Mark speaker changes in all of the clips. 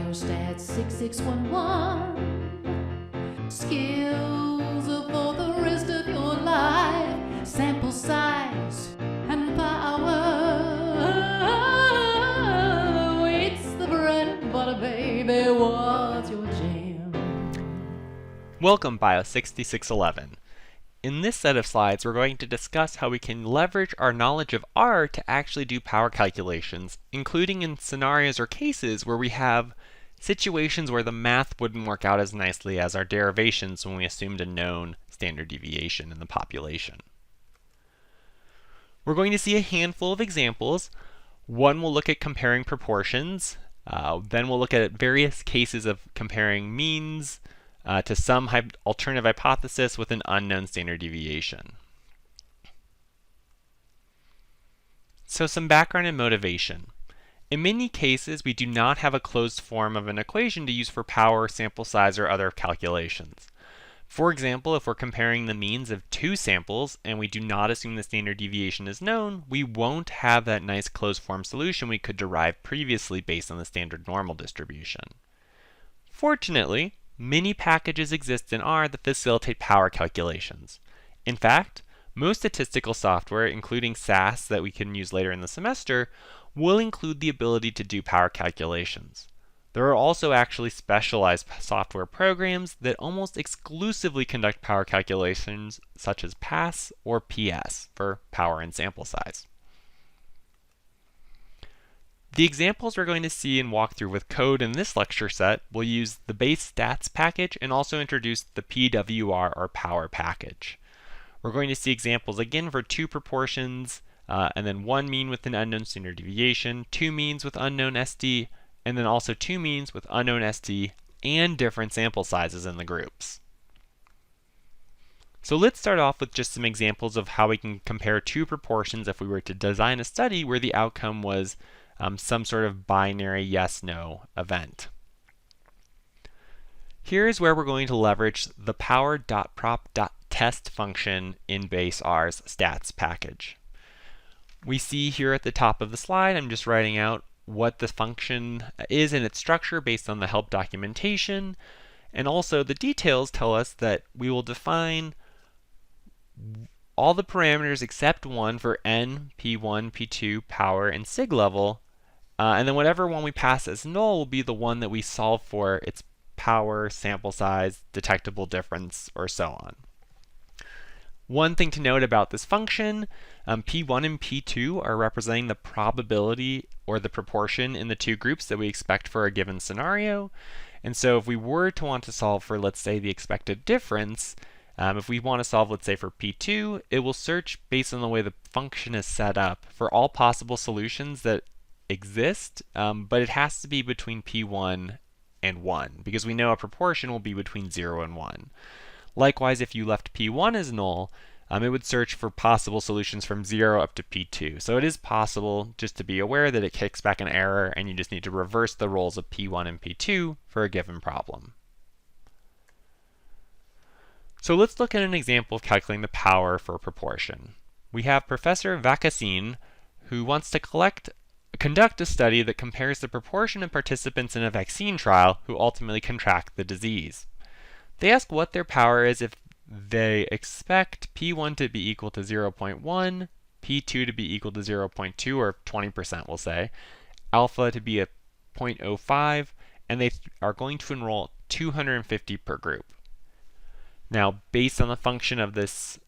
Speaker 1: Biostat 6611. Skills for the rest of your life. Sample size and power. It's the bread and butter, baby. What's your jam?
Speaker 2: Welcome, Bio 6611. In this set of slides, we're going to discuss how we can leverage our knowledge of R to actually do power calculations, including in scenarios or cases where we have situations where the math wouldn't work out as nicely as our derivations when we assumed a known standard deviation in the population. We're going to see a handful of examples. One will look at comparing proportions. Then we'll look at various cases of comparing means to some alternative hypothesis with an unknown standard deviation. So some background and motivation. In many cases, we do not have a closed form of an equation to use for power, sample size, or other calculations. For example, if we're comparing the means of two samples and we do not assume the standard deviation is known, we won't have that nice closed form solution we could derive previously based on the standard normal distribution. Fortunately, many packages exist in R that facilitate power calculations. In fact, most statistical software, including SAS that we can use later in the semester, will include the ability to do power calculations. There are also actually specialized software programs that almost exclusively conduct power calculations, such as PAS or PS for power and sample size. The examples we're going to see and walk through with code in this lecture set will use the base stats package and also introduce the PWR or power package. We're going to see examples again for two proportions, and then one mean with an unknown standard deviation, two means with unknown SD, and then also two means with unknown SD and different sample sizes in the groups. So let's start off with just some examples of how we can compare two proportions if we were to design a study where the outcome was some sort of binary yes-no event. Here's where we're going to leverage the power.prop.test function in base R's stats package. We see here at the top of the slide, I'm just writing out what the function is in its structure based on the help documentation, and also the details tell us that we will define all the parameters except one for n, p1, p2, power, and sig level, and then whatever one we pass as null will be the one that we solve for its power, sample size, detectable difference, or so on. One thing to note about this function, P1 and P2 are representing the probability or the proportion in the two groups that we expect for a given scenario. And so if we were to want to solve for, let's say, the expected difference, if we want to solve, let's say, for P2, it will search based on the way the function is set up for all possible solutions that exist, but it has to be between P1 and 1, because we know a proportion will be between 0 and 1. Likewise, if you left P1 as null, it would search for possible solutions from 0 up to P2. So it is possible just to be aware that it kicks back an error and you just need to reverse the roles of P1 and P2 for a given problem. So let's look at an example of calculating the power for a proportion. We have Professor Vacasin who wants to conduct a study that compares the proportion of participants in a vaccine trial who ultimately contract the disease. They ask what their power is if they expect P1 to be equal to 0.1, P2 to be equal to 0.2, or 20% we'll say, alpha to be a 0.05, and they are going to enroll 250 per group. Now, based on the function of this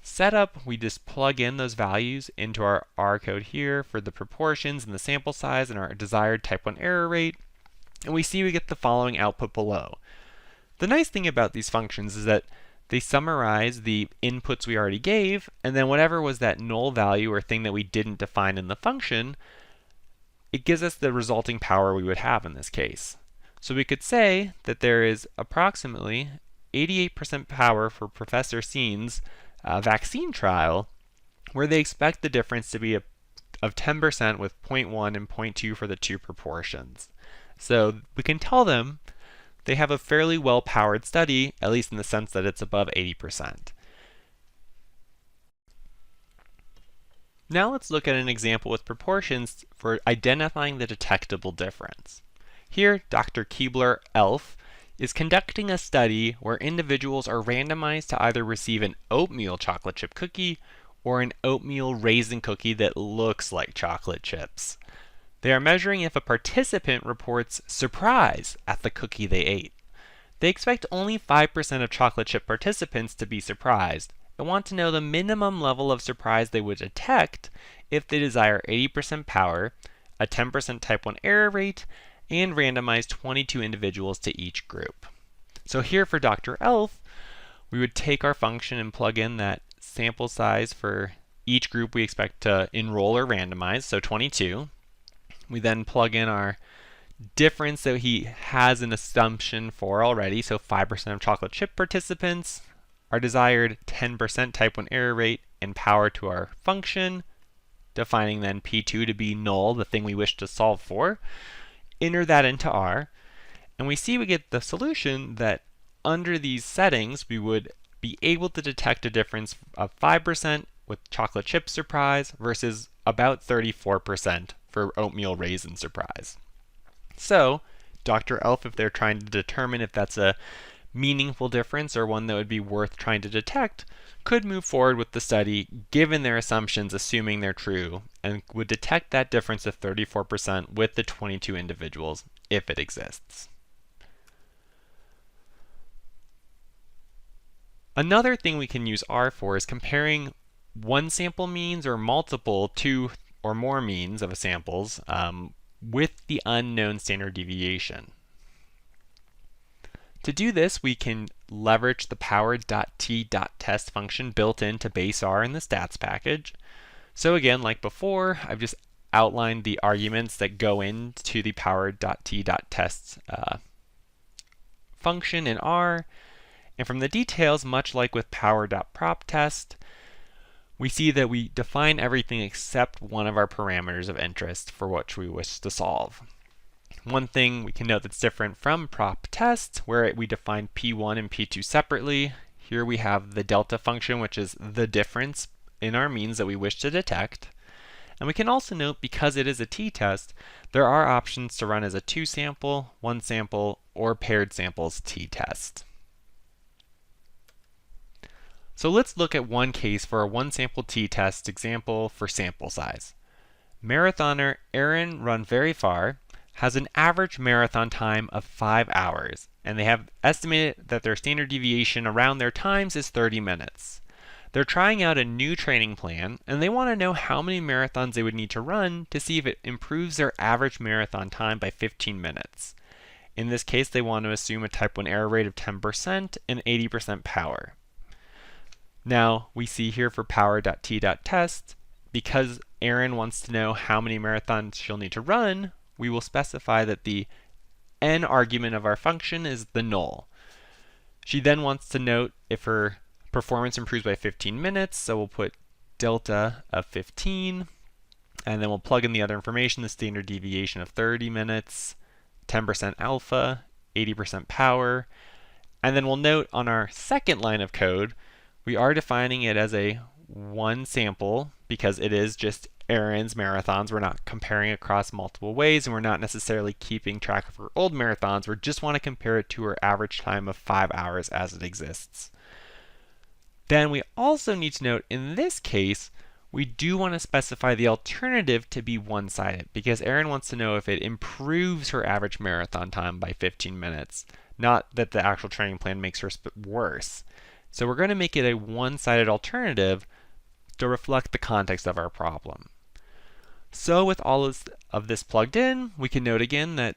Speaker 2: setup, we just plug in those values into our R code here for the proportions and the sample size and our desired type 1 error rate, and we see we get the following output below. The nice thing about these functions is that they summarize the inputs we already gave, and then whatever was that null value or thing that we didn't define in the function, it gives us the resulting power we would have in this case. So we could say that there is approximately 88% power for Professor Seen's vaccine trial, where they expect the difference to be of 10% with 0.1 and 0.2 for the two proportions. So we can tell them they have a fairly well-powered study, at least in the sense that it's above 80%. Now let's look at an example with proportions for identifying the detectable difference. Here, Dr. Keebler-Elf is conducting a study where individuals are randomized to either receive an oatmeal chocolate chip cookie or an oatmeal raisin cookie that looks like chocolate chips. They are measuring if a participant reports surprise at the cookie they ate. They expect only 5% of chocolate chip participants to be surprised and want to know the minimum level of surprise they would detect if they desire 80% power, a 10% type 1 error rate, and randomize 22 individuals to each group. So here for Dr. Elf, we would take our function and plug in that sample size for each group we expect to enroll or randomize, so 22. We then plug in our difference that he has an assumption for already, so 5% of chocolate chip participants, our desired 10% type 1 error rate, and power to our function, defining then P2 to be null, the thing we wish to solve for. Enter that into R, and we see we get the solution that under these settings we would be able to detect a difference of 5% with chocolate chip surprise versus about 34% for oatmeal raisin surprise. So, Dr. Elf, if they're trying to determine if that's a meaningful difference or one that would be worth trying to detect, could move forward with the study given their assumptions, assuming they're true, and would detect that difference of 34% with the 22 individuals if it exists. Another thing we can use R for is comparing one sample means or multiple two or more means of samples with the unknown standard deviation. To do this, we can leverage the power.t.test function built into base R in the stats package. So again, like before, I've just outlined the arguments that go into the power.t.test function in R. And from the details, much like with power.prop.test, we see that we define everything except one of our parameters of interest for which we wish to solve. One thing we can note that's different from prop.test, where we define P1 and P2 separately. Here we have the delta function, which is the difference in our means that we wish to detect. And we can also note, because it is a t-test, there are options to run as a 2-sample, 1-sample, or paired samples t-test. So let's look at one case for a 1-sample t-test example for sample size. Marathoner Aaron Run Very Far has an average marathon time of 5 hours, and they have estimated that their standard deviation around their times is 30 minutes. They're trying out a new training plan, and they want to know how many marathons they would need to run to see if it improves their average marathon time by 15 minutes. In this case, they want to assume a type 1 error rate of 10% and 80% power. Now, we see here for power.t.test, because Aaron wants to know how many marathons she'll need to run, we will specify that the n argument of our function is the null. She then wants to note if her performance improves by 15 minutes, so we'll put delta of 15, and then we'll plug in the other information, the standard deviation of 30 minutes, 10% alpha, 80% power, and then we'll note on our second line of code, we are defining it as a 1-sample because it is just Aaron's marathons. We're not comparing across multiple ways, and we're not necessarily keeping track of her old marathons. We just want to compare it to her average time of 5 hours as it exists. Then we also need to note, in this case, we do want to specify the alternative to be one-sided because Aaron wants to know if it improves her average marathon time by 15 minutes, not that the actual training plan makes her worse. So we're going to make it a one-sided alternative to reflect the context of our problem. So with all of this plugged in, we can note again that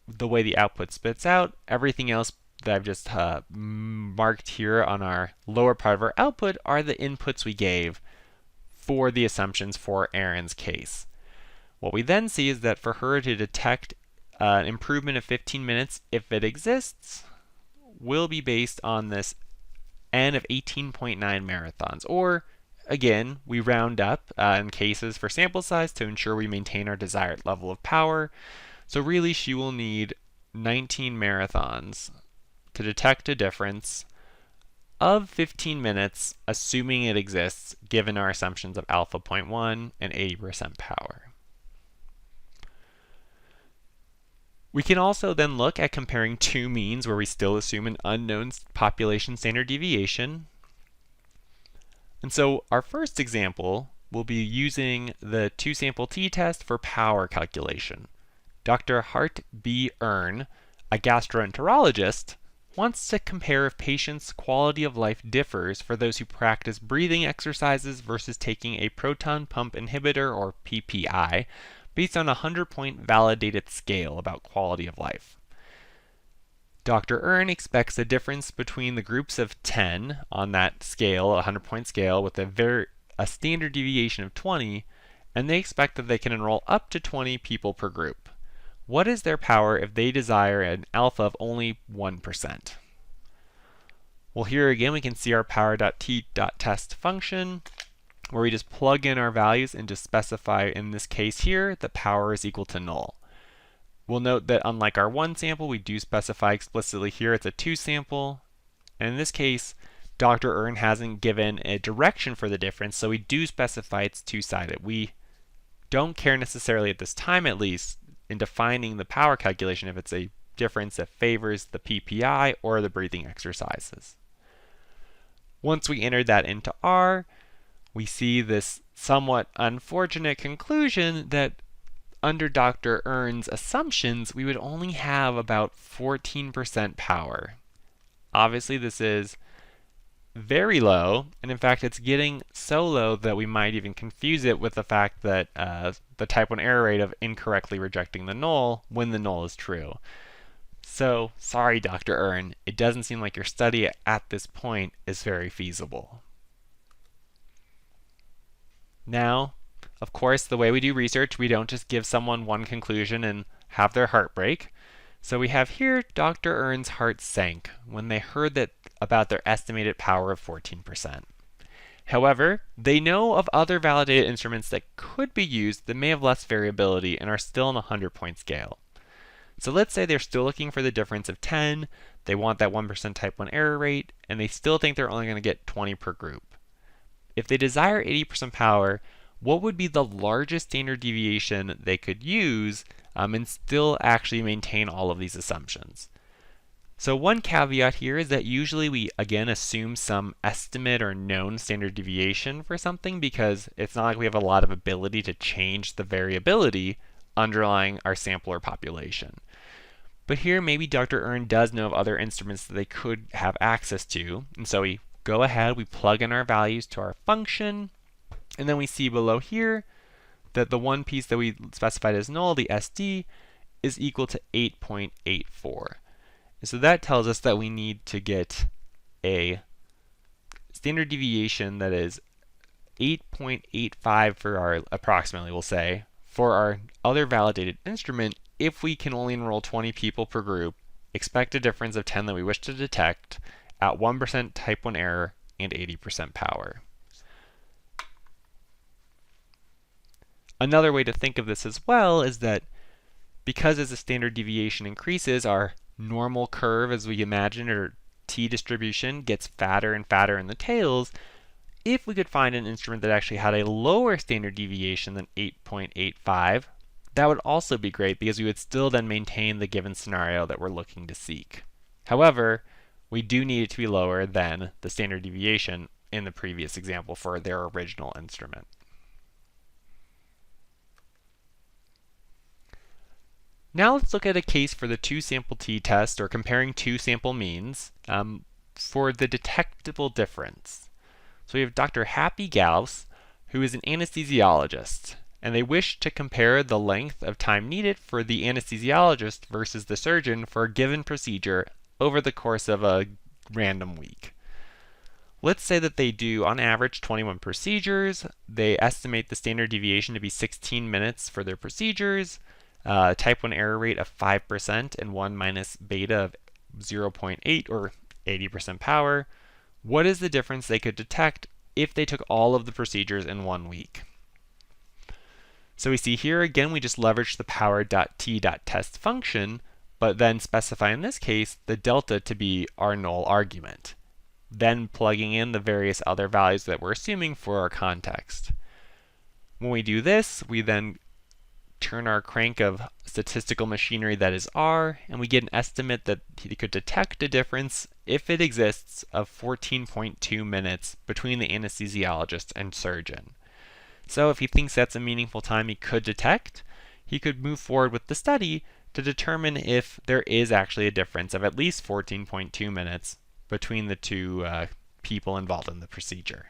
Speaker 2: the way the output spits out, everything else that I've just marked here on our lower part of our output are the inputs we gave for the assumptions for Aaron's case. What we then see is that for her to detect an improvement of 15 minutes, if it exists, will be based on this n of 18.9 marathons, or again, we round up in cases for sample size to ensure we maintain our desired level of power. So really, she will need 19 marathons to detect a difference of 15 minutes, assuming it exists, given our assumptions of alpha 0.1 and 80% power. We can also then look at comparing two means where we still assume an unknown population standard deviation. And so our first example will be using the two-sample t-test for power calculation. Dr. Hart B. Earn, a gastroenterologist, wants to compare if patients' quality of life differs for those who practice breathing exercises versus taking a proton pump inhibitor, or PPI, based on a 100-point validated scale about quality of life. Dr. Earn expects a difference between the groups of 10 on that scale, a 100-point scale, with a standard deviation of 20, and they expect that they can enroll up to 20 people per group. What is their power if they desire an alpha of only 1%? Well, here again we can see our power.t.test function, where we just plug in our values and just specify, in this case here, that power is equal to null. We'll note that unlike our one sample, we do specify explicitly here it's a two sample. And in this case, Dr. Earn hasn't given a direction for the difference, so we do specify it's two-sided. We don't care necessarily at this time, at least, in defining the power calculation if it's a difference that favors the PPI or the breathing exercises. Once we enter that into R, we see this somewhat unfortunate conclusion that under Dr. Earn's assumptions, we would only have about 14% power. Obviously, this is very low, and in fact, it's getting so low that we might even confuse it with the fact that the type 1 error rate of incorrectly rejecting the null when the null is true. So, sorry, Dr. Earn, it doesn't seem like your study at this point is very feasible. Now, of course, the way we do research, we don't just give someone one conclusion and have their heart break. So we have here Dr. Earn's heart sank when they heard about their estimated power of 14%. However, they know of other validated instruments that could be used that may have less variability and are still on a 100-point scale. So let's say they're still looking for the difference of 10, they want that 1% type 1 error rate, and they still think they're only going to get 20 per group. If they desire 80% power, what would be the largest standard deviation they could use and still actually maintain all of these assumptions? So one caveat here is that usually we again assume some estimate or known standard deviation for something because it's not like we have a lot of ability to change the variability underlying our sample or population. But here maybe Dr. Earn does know of other instruments that they could have access to, and so we go ahead, we plug in our values to our function, and then we see below here that the one piece that we specified as null, the SD, is equal to 8.84. And so that tells us that we need to get a standard deviation that is 8.85 for our, approximately we'll say, for our other validated instrument if we can only enroll 20 people per group, expect a difference of 10 that we wish to detect, at 1% type 1 error and 80% power. Another way to think of this as well is that because as the standard deviation increases, our normal curve, as we imagine, or t distribution, gets fatter and fatter in the tails. If we could find an instrument that actually had a lower standard deviation than 8.85, that would also be great because we would still then maintain the given scenario that we're looking to seek. However, we do need it to be lower than the standard deviation in the previous example for their original instrument. Now let's look at a case for the two-sample t-test, or comparing two sample means, for the detectable difference. So we have Dr. Happy Gauss, who is an anesthesiologist, and they wish to compare the length of time needed for the anesthesiologist versus the surgeon for a given procedure over the course of a random week. Let's say that they do, on average, 21 procedures. They estimate the standard deviation to be 16 minutes for their procedures, type 1 error rate of 5%, and 1 minus beta of 0.8, or 80% power. What is the difference they could detect if they took all of the procedures in 1 week? So we see here again we just leverage the power.t.test function, but then specify in this case the delta to be our null argument, then plugging in the various other values that we're assuming for our context. When we do this, we then turn our crank of statistical machinery that is R, and we get an estimate that he could detect a difference, if it exists, of 14.2 minutes between the anesthesiologist and surgeon. So if he thinks that's a meaningful time he could detect, he could move forward with the study to determine if there is actually a difference of at least 14.2 minutes between the two people involved in the procedure.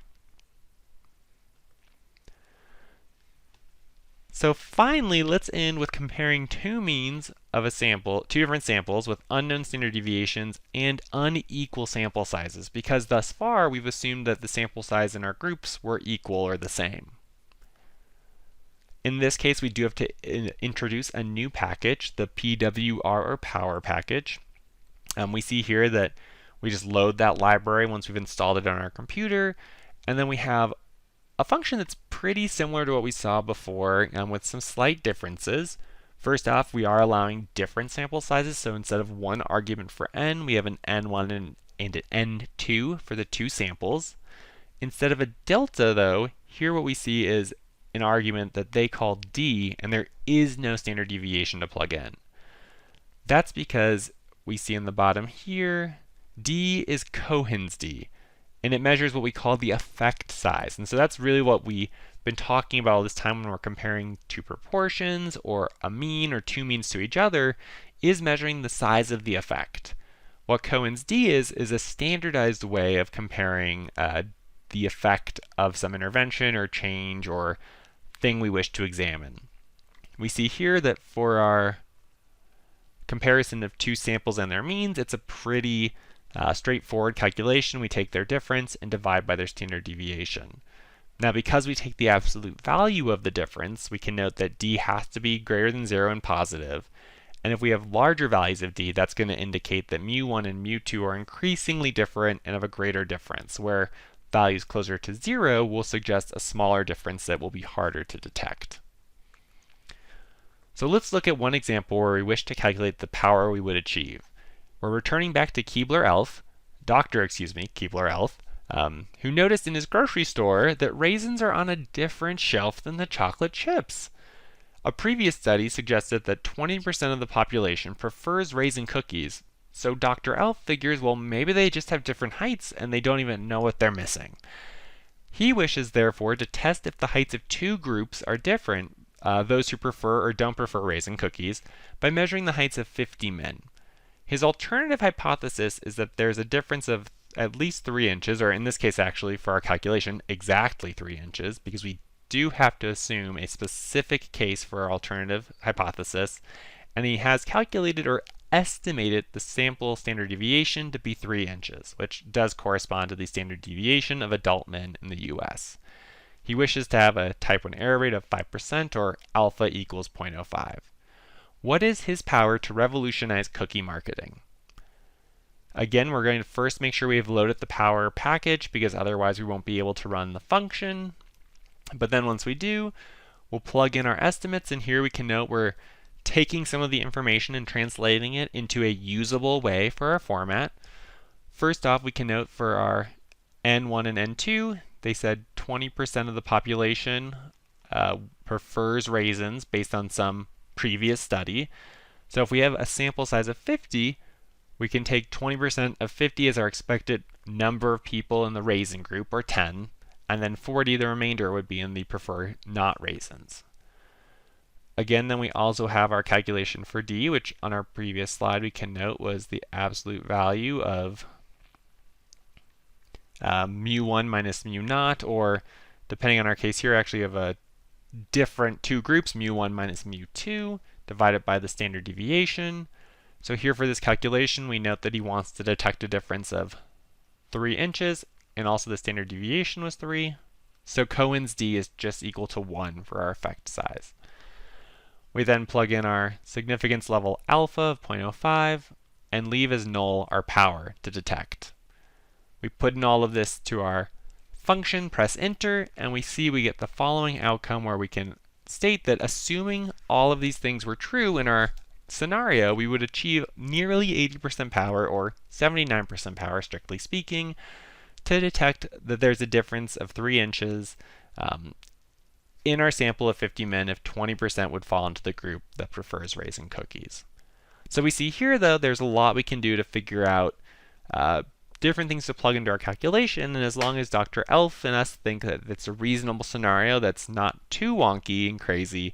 Speaker 2: So finally, let's end with comparing two means of two different samples with unknown standard deviations and unequal sample sizes, because thus far we've assumed that the sample size in our groups were equal or the same. In this case, we do have to introduce a new package, the PWR or power package. We see here that we just load that library once we've installed it on our computer, and then we have a function that's pretty similar to what we saw before, with some slight differences. First off, we are allowing different sample sizes, so instead of one argument for n, we have an n1 and an n2 for the two samples. Instead of a delta, though, here what we see is an argument that they call d, and there is no standard deviation to plug in. That's because we see in the bottom here, d is Cohen's d, and it measures what we call the effect size. And so that's really what we've been talking about all this time when we're comparing two proportions or a mean or two means to each other, is measuring the size of the effect. What Cohen's d is a standardized way of comparing the effect of some intervention or change or thing we wish to examine. We see here that for our comparison of two samples and their means, it's a pretty straightforward calculation. We take their difference and divide by their standard deviation. Now, because we take the absolute value of the difference, we can note that d has to be greater than 0 and positive. And if we have larger values of d, that's going to indicate that mu1 and mu2 are increasingly different and of a greater difference, where values closer to 0 will suggest a smaller difference that will be harder to detect. So let's look at one example where we wish to calculate the power we would achieve. We're returning back to Dr. Keebler-Elf, who noticed in his grocery store that raisins are on a different shelf than the chocolate chips. A previous study suggested that 20% of the population prefers raisin cookies, so Dr. Elf figures, well, maybe they just have different heights and they don't even know what they're missing. He wishes, therefore, to test if the heights of two groups are different, those who prefer or don't prefer raisin cookies, by measuring the heights of 50 men. His alternative hypothesis is that there's a difference of at least 3 inches, or in this case actually for our calculation, exactly 3 inches, because we do have to assume a specific case for our alternative hypothesis, and he has calculated or estimated the sample standard deviation to be 3 inches, which does correspond to the standard deviation of adult men in the US. He wishes to have a type 1 error rate of 5%, or alpha equals 0.05. What is his power to revolutionize cookie marketing? Again, we're going to first make sure we've loaded the power package, because otherwise we won't be able to run the function. But then once we do, we'll plug in our estimates, and here we can note we're taking some of the information and translating it into a usable way for our format. First off, we can note for our N1 and N2, they said 20% of the population prefers raisins based on some previous study. So if we have a sample size of 50, we can take 20% of 50 as our expected number of people in the raisin group, or 10, and then 40, the remainder, would be in the prefer not raisins. Again, then we also have our calculation for d, which on our previous slide we can note was the absolute value of mu1 minus mu naught, or depending on our case here, actually have a different two groups, mu1 minus mu2, divided by the standard deviation. So here for this calculation, we note that he wants to detect a difference of 3 inches, and also the standard deviation was 3. So Cohen's d is just equal to 1 for our effect size. We then plug in our significance level alpha of 0.05 and leave as null our power to detect. We put in all of this to our function, press enter, and we see we get the following outcome where we can state that assuming all of these things were true in our scenario, we would achieve nearly 80% power, or 79% power strictly speaking, to detect that there's a difference of 3 inches in our sample of 50 men if 20% would fall into the group that prefers raising cookies. So we see here, though, there's a lot we can do to figure out different things to plug into our calculation, and as long as Dr. Elf and us think that it's a reasonable scenario that's not too wonky and crazy,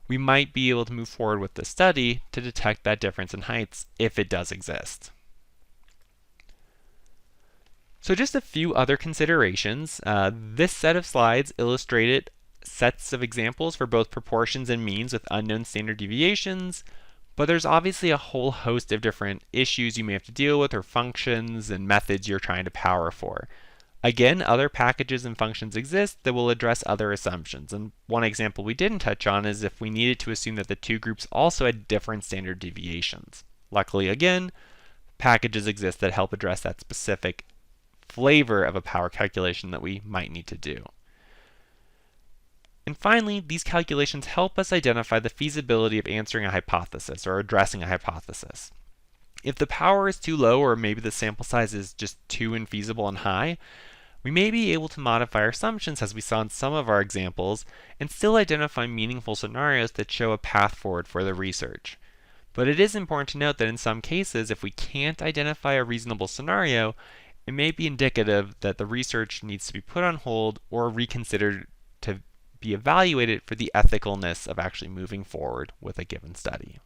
Speaker 2: we might be able to move forward with the study to detect that difference in heights if it does exist. So just a few other considerations. This set of slides illustrated sets of examples for both proportions and means with unknown standard deviations, but there's obviously a whole host of different issues you may have to deal with or functions and methods you're trying to power for. Again, other packages and functions exist that will address other assumptions, and one example we didn't touch on is if we needed to assume that the two groups also had different standard deviations. Luckily, again, packages exist that help address that specific flavor of a power calculation that we might need to do. And finally, these calculations help us identify the feasibility of answering a hypothesis or addressing a hypothesis. If the power is too low or maybe the sample size is just too infeasible and high, we may be able to modify our assumptions as we saw in some of our examples and still identify meaningful scenarios that show a path forward for the research. But it is important to note that in some cases, if we can't identify a reasonable scenario, it may be indicative that the research needs to be put on hold or reconsidered to be evaluated for the ethicalness of actually moving forward with a given study.